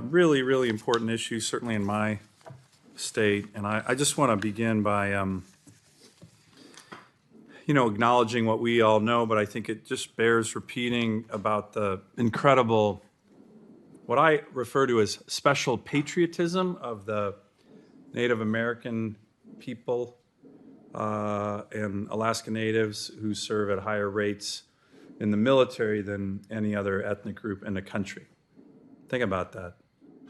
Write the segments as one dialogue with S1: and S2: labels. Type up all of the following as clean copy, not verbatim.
S1: Really, really important issue, certainly in my state. And I just want to begin by, acknowledging what we all know, but I think it just bears repeating about the incredible, what I refer to as special patriotism of the Native American people and Alaska Natives who serve at higher rates in the military than any other ethnic group in the country. Think about that.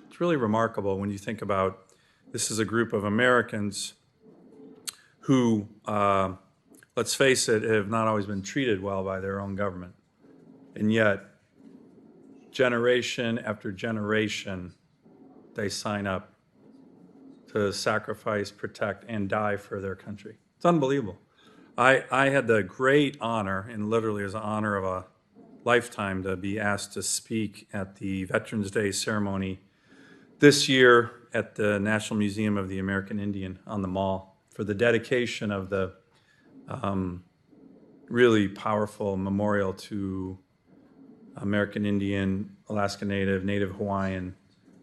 S1: It's really remarkable when you think about this is a group of Americans who, let's face it, have not always been treated well by their own government. And yet, generation after generation, they sign up to sacrifice, protect, and die for their country. It's unbelievable. I had the great honor, and literally as an honor of a lifetime, to be asked to speak at the Veterans Day ceremony this year at the National Museum of the American Indian on the Mall for the dedication of the really powerful memorial to American Indian, Alaska Native, Native Hawaiian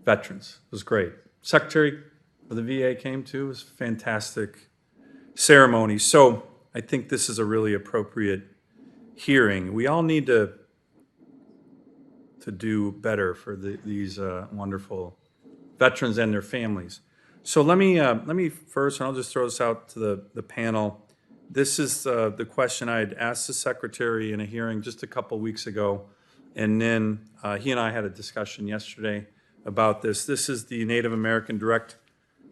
S1: veterans. It was great. Secretary of the VA came too. It was a fantastic ceremony. So I think this is a really appropriate hearing. We all need to do better for these wonderful veterans and their families. So let me first, and I'll just throw this out to the panel. This is the question I had asked the Secretary in a hearing just a couple weeks ago, and then he and I had a discussion yesterday about this. This is the Native American Direct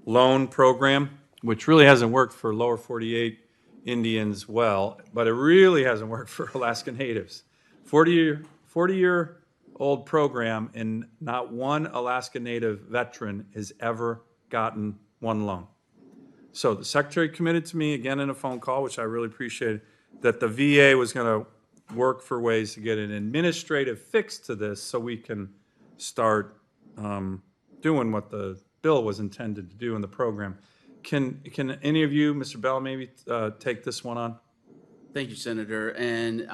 S1: Loan Program, which really hasn't worked for lower 48 Indians well, but it really hasn't worked for Alaska Natives. 40-year-old program, and not one Alaska Native veteran has ever gotten one loan. So the Secretary committed to me, again in a phone call, which I really appreciated, that the VA was going to work for ways to get an administrative fix to this so we can start doing what the bill was intended to do in the program. Can any of you, Mr. Bell, maybe take this one on?
S2: Thank you, Senator. And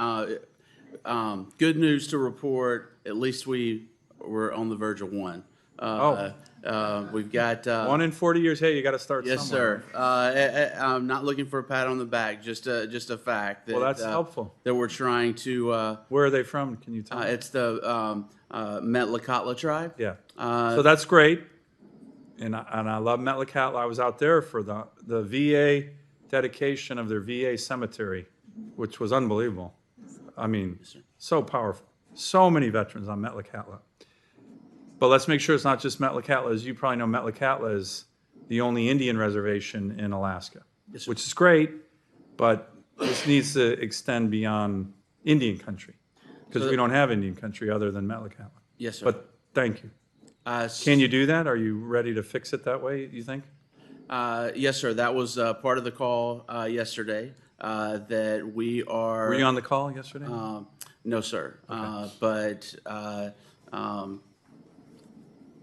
S2: good news to report, at least we were on the verge of one. We've got...
S1: 1 in 40 years, hey, you got to start somewhere.
S2: Yes, sir. I'm not looking for a pat on the back, just a fact. That,
S1: well, that's helpful.
S2: That we're trying to...
S1: Where are they from? Can you tell me?
S2: It's the Metlakatla tribe.
S1: Yeah. So that's great. And I love Metlakatla. I was out there for the VA dedication of their VA cemetery, which was unbelievable. I mean, so powerful. So many veterans on Metlakatla. But let's make sure it's not just Metlakatla. As you probably know, Metlakatla is the only Indian reservation in Alaska,
S2: yes, sir,
S1: which is great, but this needs to extend beyond Indian country because we don't have Indian country other than Metlakatla.
S2: Yes, sir.
S1: But thank you. Can you do that? Are you ready to fix it that way, you think?
S2: Yes, sir. That was part of the call yesterday, that we are...
S1: Were you on the call yesterday?
S2: No, sir.
S1: Okay.
S2: But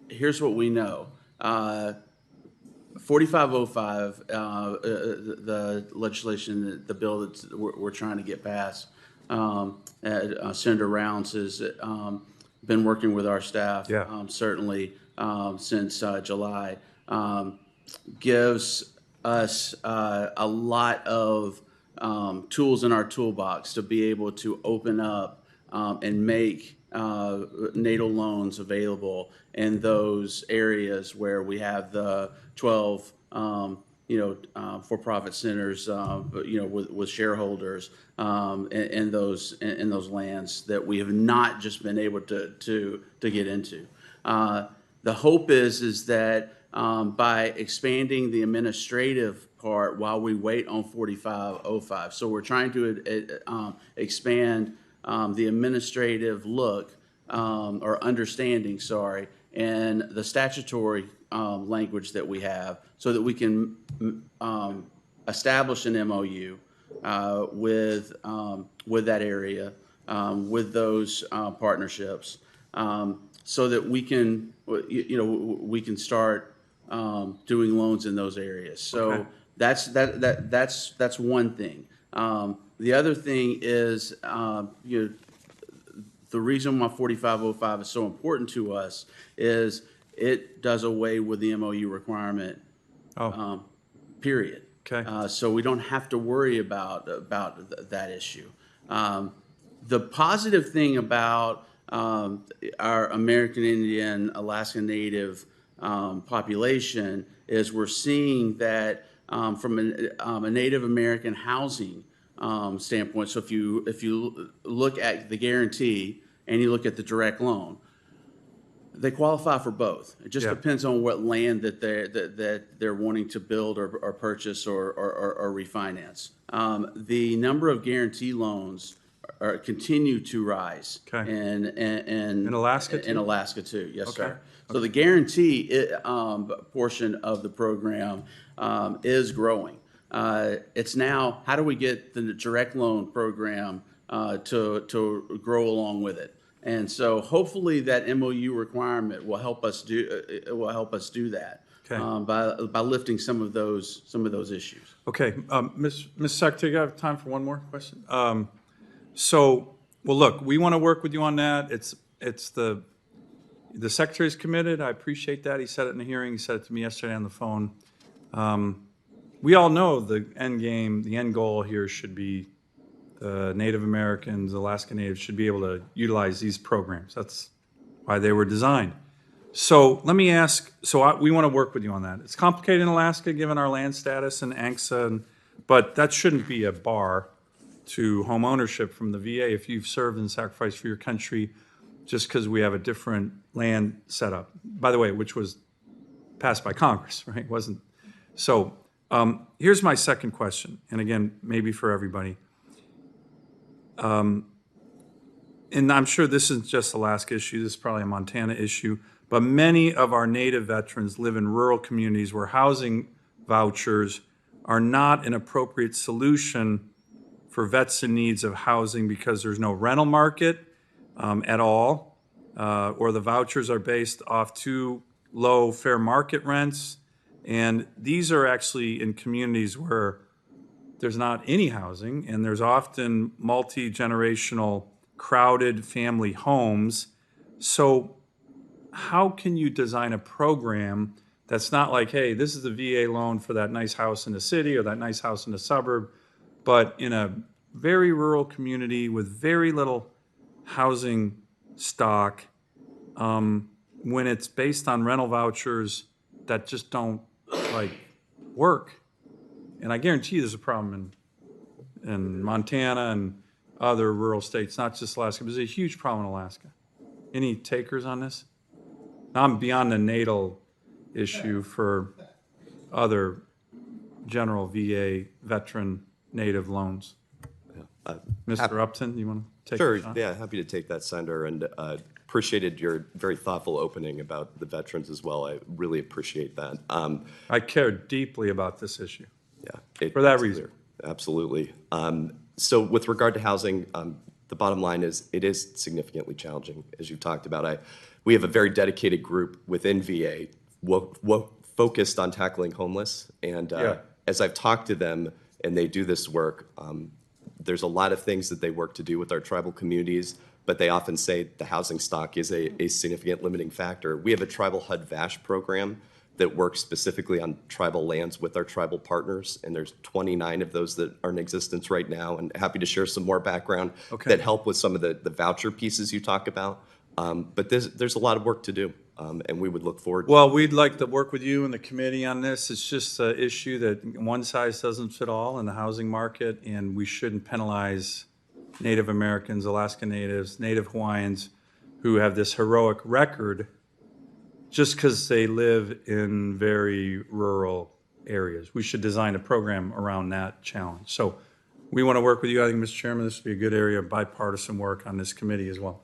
S2: here's what we know. 4505, the legislation, the bill that we're trying to get passed, Senator Rounds has been working with our staff,
S1: yeah,
S2: certainly since July, gives us a lot of tools in our toolbox to be able to open up and make natal loans available in those areas where we have the 12 for-profit centers, with shareholders in those lands that we have not just been able to get into. The hope is that by expanding the administrative part while we wait on 4505, so we're trying to expand the administrative look or understanding, and the statutory language that we have, so that we can establish an MOU with that area, with those partnerships, so that we can start doing loans in those areas. So okay, that's one thing. The other thing is the reason why 4505 is so important to us is it does away with the MOU requirement, period.
S1: Okay.
S2: So we don't have to worry about that issue. The positive thing about our American Indian, Alaska Native population is we're seeing that from a Native American housing standpoint. So if you look at the guarantee and you look at the direct loan, they qualify for both. It just
S1: Yeah.
S2: depends on what land that they're wanting to build or purchase or refinance. The number of guarantee loans continue to rise.
S1: Okay.
S2: In
S1: Alaska too?
S2: In Alaska too, yes,
S1: Okay.
S2: sir. So the guarantee portion of the program is growing. It's now, how do we get the direct loan program to grow along with it? And so hopefully that MOU requirement will help us do that.
S1: Okay.
S2: By lifting some of those issues.
S1: Okay, Ms. Secretary, you have time for one more question? So, well, look, we want to work with you on that. It's the Secretary's committed. I appreciate that. He said it in the hearing. He said it to me yesterday on the phone. We all know the end game, the end goal here should be Native Americans, Alaska Natives should be able to utilize these programs. That's why they were designed. So let me ask, we want to work with you on that. It's complicated in Alaska given our land status and ANCSA, but that shouldn't be a bar to home ownership from the VA if you've served and sacrificed for your country just because we have a different land setup. By the way, which was passed by Congress, right? Wasn't. So here's my second question, and again, maybe for everybody. And I'm sure this isn't just Alaska issue, this is probably a Montana issue, but many of our Native veterans live in rural communities where housing vouchers are not an appropriate solution for vets in needs of housing because there's no rental market at all, or the vouchers are based off too low fair market rents. And these are actually in communities where there's not any housing, and there's often multi-generational crowded family homes. So how can you design a program that's not like, hey, this is the VA loan for that nice house in the city or that nice house in the suburb, but in a very rural community with very little housing stock, when it's based on rental vouchers that just don't work? And I guarantee you there's a problem in Montana and other rural states, not just Alaska, but there's a huge problem in Alaska. Any takers on this? Now I'm beyond the natal issue for other general VA veteran Native loans. Mr. Upton, you want to take
S3: Sure,
S1: it on?
S3: yeah, happy to take that, Senator, and appreciated your very thoughtful opening about the veterans as well. I really appreciate that.
S1: I care deeply about this issue.
S3: Yeah,
S1: For that
S3: it's
S1: reason.
S3: clear. Absolutely. So with regard to housing, the bottom line is it is significantly challenging, as you've talked about. We have a very dedicated group within VA focused on tackling homeless. And as I've talked to them and they do this work, there's a lot of things that they work to do with our tribal communities, but they often say the housing stock is a significant limiting factor. We have a tribal HUD-VASH program that works specifically on tribal lands with our tribal partners, and there's 29 of those that are in existence right now, and happy to share some more background that help with some of the voucher pieces you talk about. But there's a lot of work to do, and we would look forward to.
S1: Well, we'd like to work with you and the committee on this. It's just an issue that one size doesn't fit all in the housing market, and we shouldn't penalize Native Americans, Alaska Natives, Native Hawaiians who have this heroic record just because they live in very rural areas. We should design a program around that challenge. So we want to work with you. I think, Mr. Chairman, this would be a good area of bipartisan work on this committee as well.